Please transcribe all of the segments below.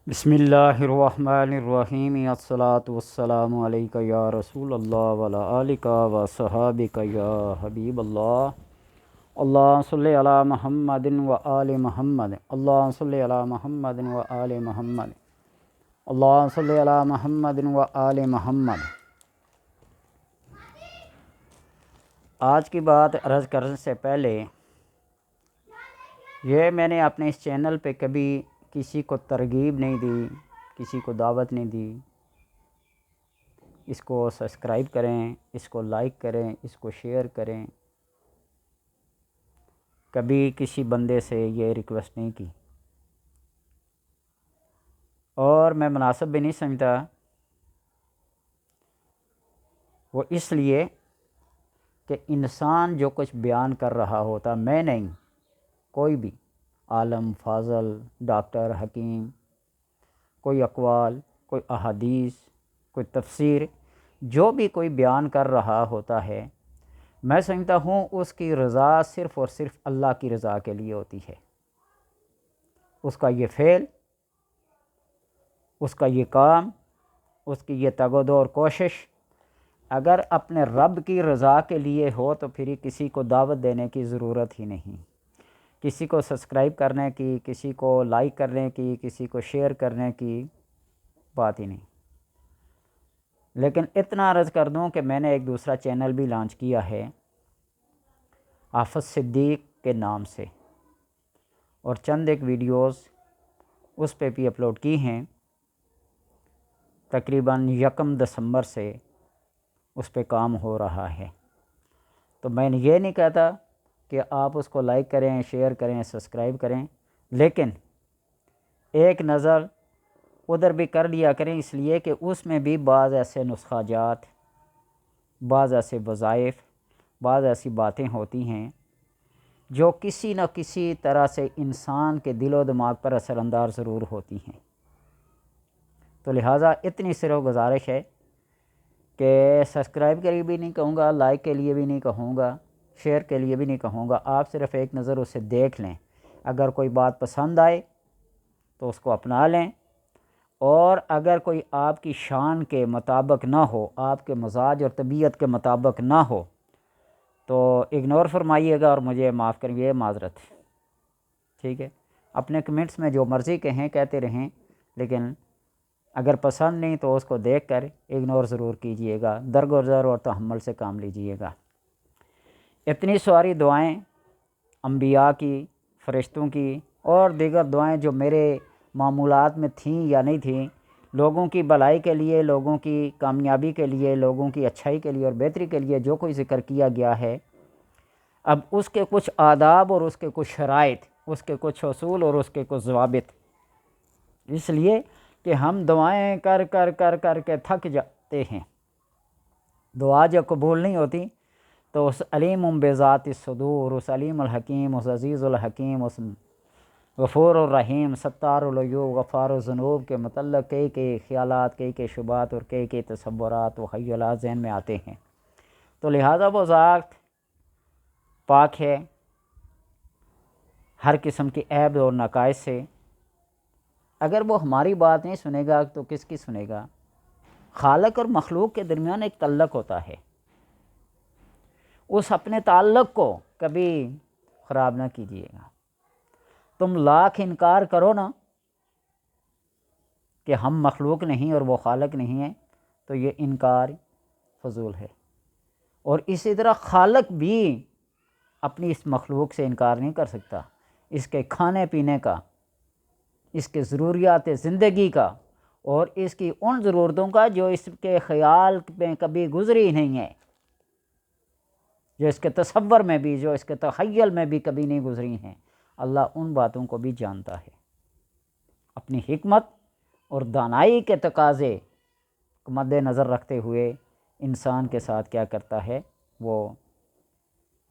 بسم اللہ الرحمن الرحیم الصلاۃ والسلام علیکہ یا رسول اللہ وعلی آلکہ و صحابکہ یا حبیب اللہ۔ اللہم صلی علی محمد و آل محمد، اللہم صلی علی محمد و آل محمد، اللہم صلی علی محمد و آل محمد۔ آج کی بات عرض کرنے سے پہلے یہ میں نے اپنے اس چینل پہ کبھی کسی کو ترغیب نہیں دی، کسی کو دعوت نہیں دی، اس کو سبسکرائب کریں، اس کو لائک کریں، اس کو شیئر کریں، کبھی کسی بندے سے یہ ریکویسٹ نہیں کی، اور میں مناسب بھی نہیں سمجھتا۔ وہ اس لیے کہ انسان جو کچھ بیان کر رہا ہوتا، میں نہیں، کوئی بھی عالم، فاضل، ڈاکٹر، حکیم، کوئی اقوال، کوئی احادیث، کوئی تفسیر، جو بھی کوئی بیان کر رہا ہوتا ہے، میں سمجھتا ہوں اس کی رضا صرف اور صرف اللہ کی رضا کے لیے ہوتی ہے۔ اس کا یہ فعل، اس کا یہ کام، اس کی یہ تگ و دو اور کوشش اگر اپنے رب کی رضا کے لیے ہو تو پھر کسی کو دعوت دینے کی ضرورت ہی نہیں، کسی کو سبسکرائب کرنے کی، کسی کو لائک کرنے کی، کسی کو شیئر کرنے کی بات ہی نہیں۔ لیکن اتنا عرض کر دوں کہ میں نے ایک دوسرا چینل بھی لانچ کیا ہے حافظ صدیق کے نام سے، اور چند ایک ویڈیوز اس پہ بھی اپلوڈ کی ہیں۔ تقریباً 1 دسمبر سے اس پہ کام ہو رہا ہے، تو میں نے یہ نہیں کہتا کہ آپ اس کو لائک کریں، شیئر کریں، سبسکرائب کریں، لیکن ایک نظر ادھر بھی کر لیا کریں، اس لیے کہ اس میں بھی بعض ایسے نسخہ جات، بعض ایسے وظائف، بعض ایسی باتیں ہوتی ہیں جو کسی نہ کسی طرح سے انسان کے دل و دماغ پر اثر انداز ضرور ہوتی ہیں۔ تو لہٰذا اتنی صرف گزارش ہے کہ سبسکرائب کے لیے بھی نہیں کہوں گا، لائک کے لیے بھی نہیں کہوں گا، شیئر کے لیے بھی نہیں کہوں گا، آپ صرف ایک نظر اسے دیکھ لیں، اگر کوئی بات پسند آئے تو اس کو اپنا لیں، اور اگر کوئی آپ کی شان کے مطابق نہ ہو، آپ کے مزاج اور طبیعت کے مطابق نہ ہو تو اگنور فرمائیے گا اور مجھے معاف کریے، معذرت، ٹھیک ہے؟ اپنے کمنٹس میں جو مرضی کہیں، کہتے رہیں، لیکن اگر پسند نہیں تو اس کو دیکھ کر اگنور ضرور کیجئے گا، درگزر اور تحمل سے کام لیجئے گا۔ اتنی ساری دعائیں انبیاء کی، فرشتوں کی اور دیگر دعائیں جو میرے معمولات میں تھیں یا نہیں تھیں، لوگوں کی بھلائی کے لیے، لوگوں کی کامیابی کے لیے، لوگوں کی اچھائی کے لیے اور بہتری کے لیے جو کوئی ذکر کیا گیا ہے، اب اس کے کچھ آداب اور اس کے کچھ شرائط، اس کے کچھ اصول اور اس کے کچھ ضوابط، اس لیے کہ ہم دعائیں کر کر کر کر کے تھک جاتے ہیں، دعا جب قبول نہیں ہوتی تو اس علیم بذات الصدور، اس علیم الحکیم، اس عزیز الحکیم، اس غفور الرحیم، ستار العیوب، غفار الذنوب کے متعلق کئی خیالات، کئی شبہات اور کئی تصورات و خیالات ذہن میں آتے ہیں۔ تو لہٰذا وہ ذات پاک ہے ہر قسم کی عیب اور نقائص سے۔ اگر وہ ہماری بات نہیں سنے گا تو کس کی سنے گا؟ خالق اور مخلوق کے درمیان ایک تعلق ہوتا ہے، اس اپنے تعلق کو کبھی خراب نہ کیجیے گا۔ تم لاکھ انکار کرو نا کہ ہم مخلوق نہیں اور وہ خالق نہیں ہیں، تو یہ انکار فضول ہے، اور اسی طرح خالق بھی اپنی اس مخلوق سے انکار نہیں کر سکتا، اس کے کھانے پینے کا، اس کے ضروریات زندگی کا اور اس کی ان ضرورتوں کا جو اس کے خیال میں کبھی گزری نہیں ہے، جو اس کے تصور میں بھی، جو اس کے تخیل میں بھی کبھی نہیں گزری ہیں۔ اللہ ان باتوں کو بھی جانتا ہے، اپنی حکمت اور دانائی کے تقاضے کو مد نظر رکھتے ہوئے انسان کے ساتھ کیا کرتا ہے، وہ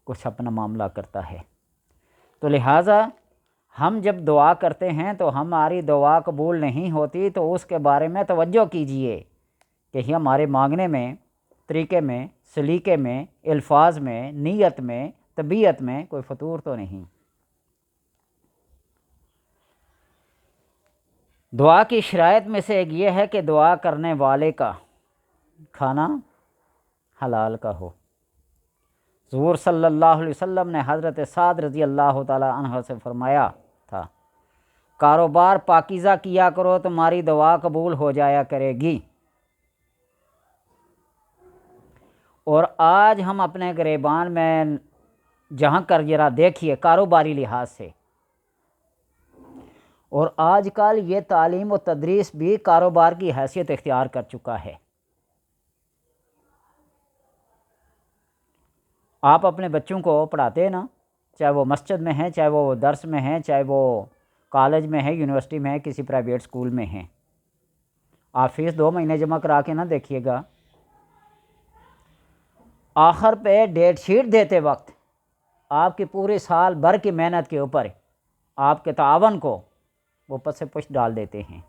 کچھ اپنا معاملہ کرتا ہے۔ تو لہٰذا ہم جب دعا کرتے ہیں تو ہماری دعا قبول نہیں ہوتی تو اس کے بارے میں توجہ کیجئے کہ یہ ہمارے مانگنے میں، طریقے میں، سلیقے میں، الفاظ میں، نیت میں، طبیعت میں کوئی فطور تو نہیں۔ دعا کی شرائط میں سے ایک یہ ہے کہ دعا کرنے والے کا کھانا حلال کا ہو۔ حضور صلی اللہ علیہ وسلم نے حضرت سعد رضی اللہ تعالی عنہ سے فرمایا تھا، کاروبار پاکیزہ کیا کرو تمہاری دعا قبول ہو جایا کرے گی۔ اور آج ہم اپنے گریبان میں جہاں کر ذرا دیکھیے کاروباری لحاظ سے، اور آج کل یہ تعلیم و تدریس بھی کاروبار کی حیثیت اختیار کر چکا ہے۔ آپ اپنے بچوں کو پڑھاتے ہیں نا، چاہے وہ مسجد میں ہیں، چاہے وہ درس میں ہیں، چاہے وہ کالج میں ہے، یونیورسٹی میں ہے، کسی پرائیویٹ سکول میں ہیں، آپ فیس 2 مہینے جمع کرا کے نہ دیکھیے گا، آخر پہ ڈیٹ شیٹ دیتے وقت آپ کی پورے سال بھر کی محنت کے اوپر آپ کے تعاون کو وہ پس سے پش ڈال دیتے ہیں۔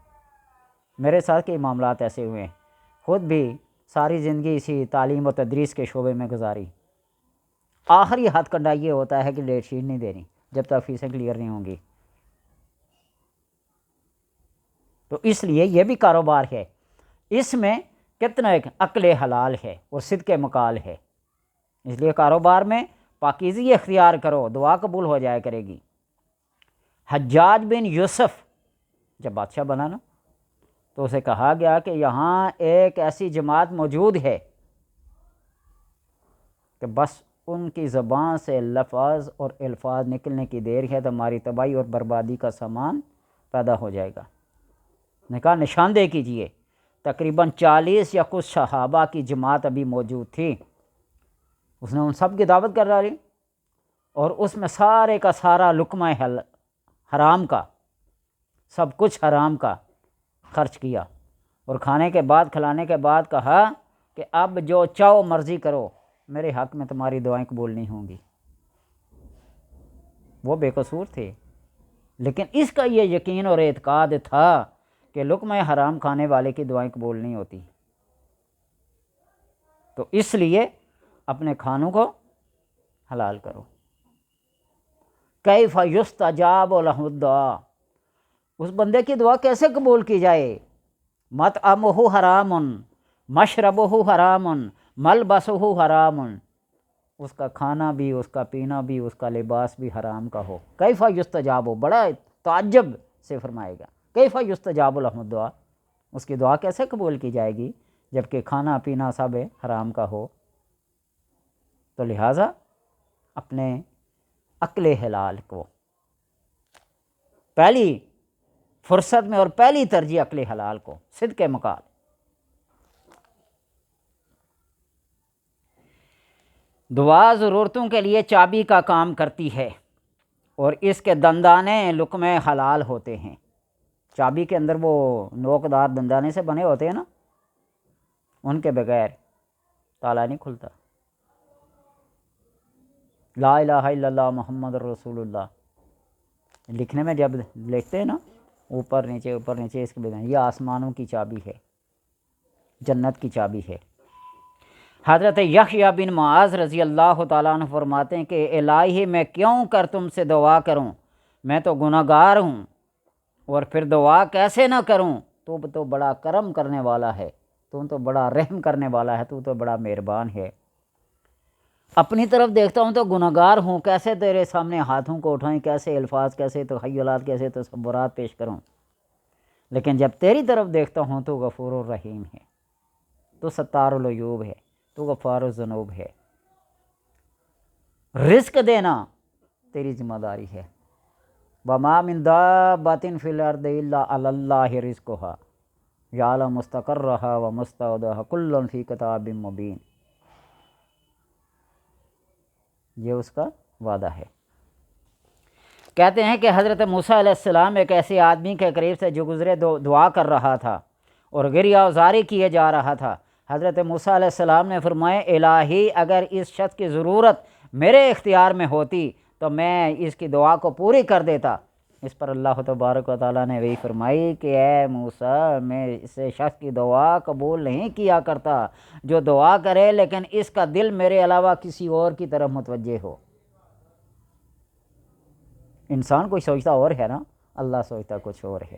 میرے ساتھ کئی معاملات ایسے ہوئے ہیں، خود بھی ساری زندگی اسی تعلیم و تدریس کے شعبے میں گزاری، آخری ہاتھ کنڈا یہ ہوتا ہے کہ ڈیٹ شیٹ نہیں دینی جب تک فیسیں کلیئر نہیں ہوں گی۔ تو اس لیے یہ بھی کاروبار ہے، اس میں کتنا ایک عقل حلال ہے اور صدق مقال ہے، اس لیے کاروبار میں پاکیزگی اختیار کرو، دعا قبول ہو جایا کرے گی۔ حجاج بن یوسف جب بادشاہ بنا نا تو اسے کہا گیا کہ یہاں ایک ایسی جماعت موجود ہے کہ بس ان کی زبان سے لفظ اور الفاظ نکلنے کی دیر ہے تو ہماری تباہی اور بربادی کا سامان پیدا ہو جائے گا۔ نے کہا نشاندہی کیجئے، تقریباً 40 یا کچھ صحابہ کی جماعت ابھی موجود تھی، اس نے ان سب کی دعوت کر ڈالی اور اس میں سارے کا سارا لقمہ حرام کا، سب کچھ حرام کا خرچ کیا، اور کھانے کے بعد کھلانے کے بعد کہا کہ اب جو چاہو مرضی کرو، میرے حق میں تمہاری دعائیں قبول نہیں ہوں گی۔ وہ بے قصور تھے، لیکن اس کا یہ یقین اور اعتقاد تھا کہ لقمہ حرام کھانے والے کی دعائیں قبول نہیں ہوتی، تو اس لیے اپنے کھانوں کو حلال کرو۔ کیف یستجاب لہ الدعاء، اس بندے کی دعا کیسے قبول کی جائے؟ مطعمہ حرام، مشربہ حرام، ملبسہ حرام، اس کا کھانا بھی، اس کا پینا بھی، اس کا لباس بھی حرام کا ہو۔ کیف یستجاب، بڑا تعجب سے فرمائے گا، کیف یستجاب لہ الدعاء، اس کی دعا کیسے قبول کی جائے گی جبکہ کھانا پینا سب حرام کا ہو؟ تو لہٰذا اپنے عقل حلال کو پہلی فرصت میں اور پہلی ترجیح عقل حلال کو، صدق مقال۔ دعا ضرورتوں کے لیے چابی کا کام کرتی ہے اور اس کے دندانے لقمے حلال ہوتے ہیں۔ چابی کے اندر وہ نوکدار دندانے سے بنے ہوتے ہیں نا، ان کے بغیر تالا نہیں کھلتا۔ لا الہ الا اللہ محمد رسول اللہ لکھنے میں جب لکھتے ہیں نا، اوپر نیچے اوپر نیچے، اس کے بغیر یہ آسمانوں کی چابی ہے، جنت کی چابی ہے۔ حضرت یحییٰ بن معاذ رضی اللہ تعالیٰ عنہ فرماتے ہیں کہ الہی میں کیوں کر تم سے دعا کروں، میں تو گناہ گار ہوں، اور پھر دعا کیسے نہ کروں، تو بڑا کرم کرنے والا ہے، تو بڑا رحم کرنے والا ہے، تو بڑا مہربان ہے۔ اپنی طرف دیکھتا ہوں تو گناہ گار ہوں، کیسے تیرے سامنے ہاتھوں کو اٹھائیں، کیسے الفاظ، کیسے تخیلات، کیسے تصورات پیش کروں، لیکن جب تیری طرف دیکھتا ہوں تو غفور الرحیم ہے، تو ستار العیوب ہے، تو غفار الذنوب ہے، رزق دینا تیری ذمہ داری ہے۔ وما من دابۃ فی الارض الا علی اللہ رزقھا یعلم مستقرھا ومستودعھا کل فی کتاب مبین، یہ اس کا وعدہ ہے۔ کہتے ہیں کہ حضرت موسیٰ علیہ السلام ایک ایسے آدمی کے قریب سے جو گزرے دعا کر رہا تھا اور گریہ وزاری کیے جا رہا تھا، حضرت موسیٰ علیہ السلام نے فرمایا الہی اگر اس شخص کی ضرورت میرے اختیار میں ہوتی تو میں اس کی دعا کو پوری کر دیتا۔ اس پر اللہ تبارک و تعالیٰ نے وہی فرمائی کہ اے موسیٰ، میں اس شخص کی دعا قبول نہیں کیا کرتا جو دعا کرے لیکن اس کا دل میرے علاوہ کسی اور کی طرف متوجہ ہو۔ انسان کوئی سوچتا اور ہے نا، اللہ سوچتا کچھ اور ہے۔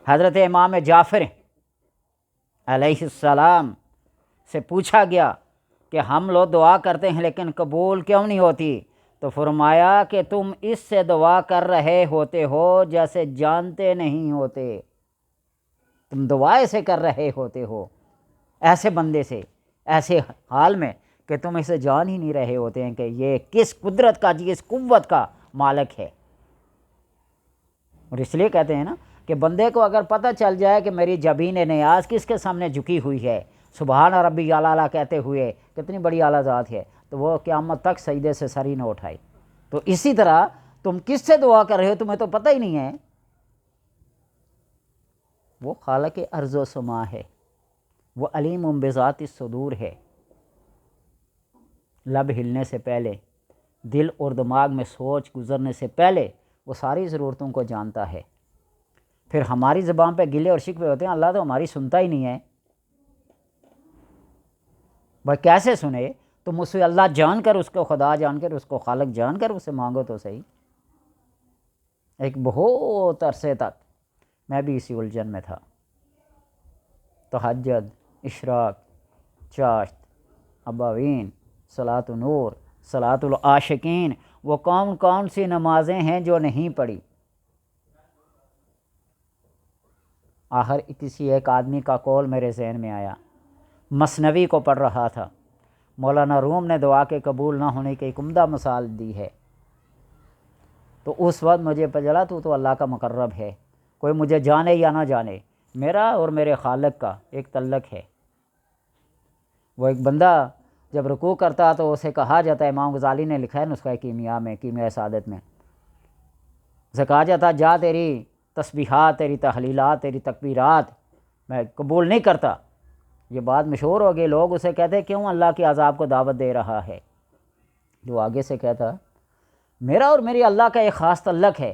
حضرت امام جعفر علیہ السلام سے پوچھا گیا کہ ہم لوگ دعا کرتے ہیں لیکن قبول کیوں نہیں ہوتی؟ تو فرمایا کہ تم اس سے دعا کر رہے ہوتے ہو جیسے جانتے نہیں ہوتے، تم دعا ایسے کر رہے ہوتے ہو ایسے بندے سے، ایسے حال میں کہ تم اسے جان ہی نہیں رہے ہوتے ہیں کہ یہ کس قدرت کا، کس قوت کا مالک ہے۔ اور اس لیے کہتے ہیں نا کہ بندے کو اگر پتہ چل جائے کہ میری جبین نیاز کس کے سامنے جھکی ہوئی ہے، سبحان ربی اعلیٰ کہتے ہوئے، کتنی بڑی اعلیٰ ذات ہے، تو وہ قیامت تک سجدے سے سر ہی نہ اٹھائے۔ تو اسی طرح تم کس سے دعا کر رہے ہو تمہیں تو پتہ ہی نہیں ہے، وہ خالق ارض و سما ہے، وہ علیم بذات الصدور ہے۔ لب ہلنے سے پہلے، دل اور دماغ میں سوچ گزرنے سے پہلے وہ ساری ضرورتوں کو جانتا ہے۔ پھر ہماری زبان پہ گلے اور شکوے ہوتے ہیں، اللہ تو ہماری سنتا ہی نہیں ہے۔ بھائی کیسے سنے؟ تم اسے اللہ جان کر، اس کو خدا جان کر، اس کو خالق جان کر اسے مانگو تو صحیح۔ ایک بہت عرصے تک میں بھی اسی الجھن میں تھا۔ تہجد، اشراق، چاشت، اباوین، صلاۃ نور، صلاۃ العاشقین، وہ کون کون سی نمازیں ہیں جو نہیں پڑھی؟ آخر کسی ایک آدمی کا قول میرے ذہن میں آیا، مثنوی کو پڑھ رہا تھا، مولانا روم نے دعا کے قبول نہ ہونے کی ایک عمدہ مثال دی ہے۔ تو اس وقت مجھے پتہ چلا تو اللہ کا مقرب ہے، کوئی مجھے جانے یا نہ جانے، میرا اور میرے خالق کا ایک تعلق ہے۔ وہ ایک بندہ جب رکوع کرتا تو اسے کہا جاتا ہے، امام غزالی نے لکھا ہے نسخہ کیمیا میں، کیمیا سعادت میں، اسے کہا جاتا جا تیری تسبیحات، تیری تحلیلات، تیری تکبیرات میں قبول نہیں کرتا۔ یہ بات مشہور ہو گئی، لوگ اسے کہتے کیوں اللہ کے عذاب کو دعوت دے رہا ہے؟ جو آگے سے کہتا میرا اور میری اللہ کا ایک خاص تعلق ہے،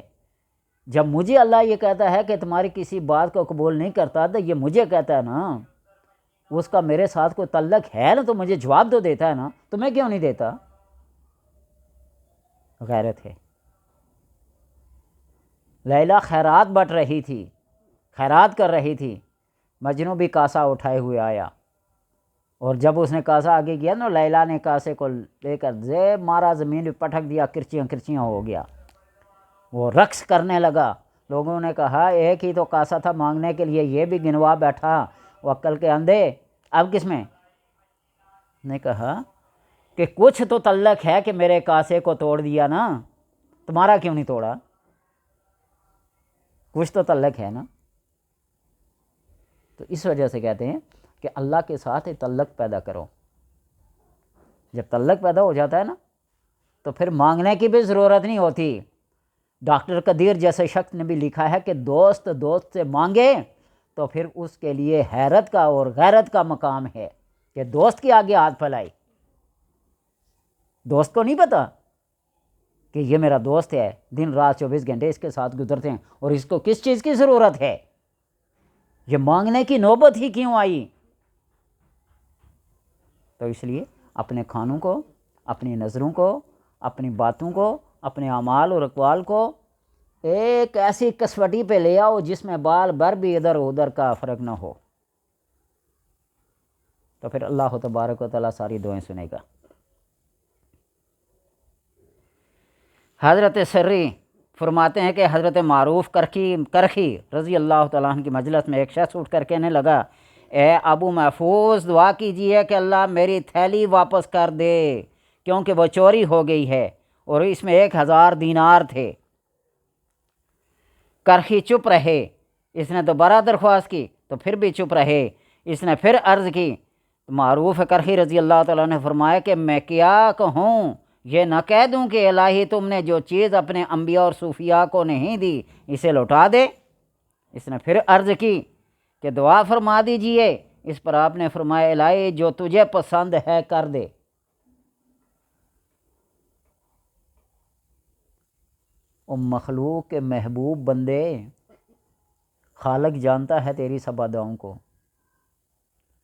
جب مجھے اللہ یہ کہتا ہے کہ تمہاری کسی بات کو قبول نہیں کرتا تو یہ مجھے کہتا ہے نا، اس کا میرے ساتھ کوئی تعلق ہے نا، تو مجھے جواب تو دیتا ہے نا، تمہیں کیوں نہیں دیتا؟ غیرت ہے۔ لیلا خیرات بٹ رہی تھی، خیرات کر رہی تھی، مجنو بھی کاسا اٹھائے ہوئے آیا، اور جب اس نے کاسا آگے کیا نا، لیلا نے کاسے کو لے کر زیب مارا، زمین پہ پٹک دیا، کرچیاں کرچیاں ہو گیا، وہ رقص کرنے لگا۔ لوگوں نے کہا ایک ہی تو کاسا تھا مانگنے کے لیے، یہ بھی گنوا بیٹھا، وہ عقل کے اندھے، اب کس میں؟ نے کہا کہ کچھ تو تعلق ہے کہ میرے کاسے کو توڑ دیا نا، تمہارا کیوں نہیں توڑا؟ کچھ تو تعلق ہے نا۔ تو اس وجہ سے کہتے ہیں کہ اللہ کے ساتھ ایک تعلق پیدا کرو۔ جب تعلق پیدا ہو جاتا ہے نا تو پھر مانگنے کی بھی ضرورت نہیں ہوتی۔ ڈاکٹر قدیر جیسے شخص نے بھی لکھا ہے کہ دوست دوست سے مانگے تو پھر اس کے لیے حیرت کا اور غیرت کا مقام ہے کہ دوست کے آگے ہاتھ پھیلائے۔ دوست کو نہیں پتا کہ یہ میرا دوست ہے، دن رات 24 گھنٹے اس کے ساتھ گزرتے ہیں، اور اس کو کس چیز کی ضرورت ہے؟ یہ مانگنے کی نوبت ہی کیوں آئی؟ تو اس لیے اپنے کھانوں کو، اپنی نظروں کو، اپنی باتوں کو، اپنے اعمال اور اقوال کو ایک ایسی کسوٹی پہ لے آؤ جس میں بال بر بھی ادھر ادھر کا فرق نہ ہو، تو پھر اللہ تبارک و تعالیٰ ساری دعائیں سنے گا۔ حضرت سری فرماتے ہیں کہ حضرت معروف کرخی رضی اللہ تعالیٰ عنہ کی مجلس میں ایک شخص اٹھ کر کہنے لگا، اے ابو محفوظ دعا کیجئے کہ اللہ میری تھیلی واپس کر دے، کیونکہ وہ چوری ہو گئی ہے اور اس میں 1000 دینار تھے۔ کرخی چپ رہے، اس نے دوبارہ درخواست کی تو پھر بھی چپ رہے، اس نے پھر عرض کی، معروف کرخی رضی اللہ تعالیٰ نے فرمایا کہ میں کیا کہوں، یہ نہ کہہ دوں کہ الہی تم نے جو چیز اپنے انبیاء اور صوفیاء کو نہیں دی اسے لوٹا دے؟ اس نے پھر عرض کی کہ دعا فرما دیجئے۔ اس پر آپ نے فرمایا الہی جو تجھے پسند ہے کر دے۔ مخلوق کے محبوب بندے، خالق جانتا ہے تیری سب اداؤں کو،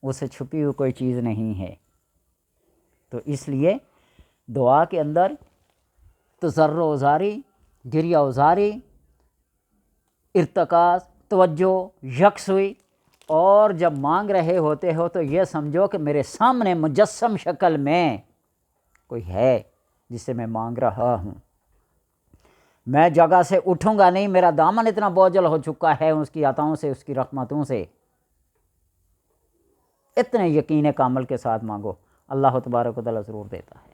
اسے چھپی ہوئی کوئی چیز نہیں ہے۔ تو اس لیے دعا کے اندر تضرع و زاری، گریہ و زاری، ارتکاز، توجہ یکسوئی، اور جب مانگ رہے ہوتے ہو تو یہ سمجھو کہ میرے سامنے مجسم شکل میں کوئی ہے جس سے میں مانگ رہا ہوں۔ میں جگہ سے اٹھوں گا نہیں، میرا دامن اتنا بوجھل ہو چکا ہے اس کی عطاؤں سے، اس کی رحمتوں سے۔ اتنے یقین کامل کے ساتھ مانگو، اللہ تبارک و تعالیٰ ضرور دیتا ہے۔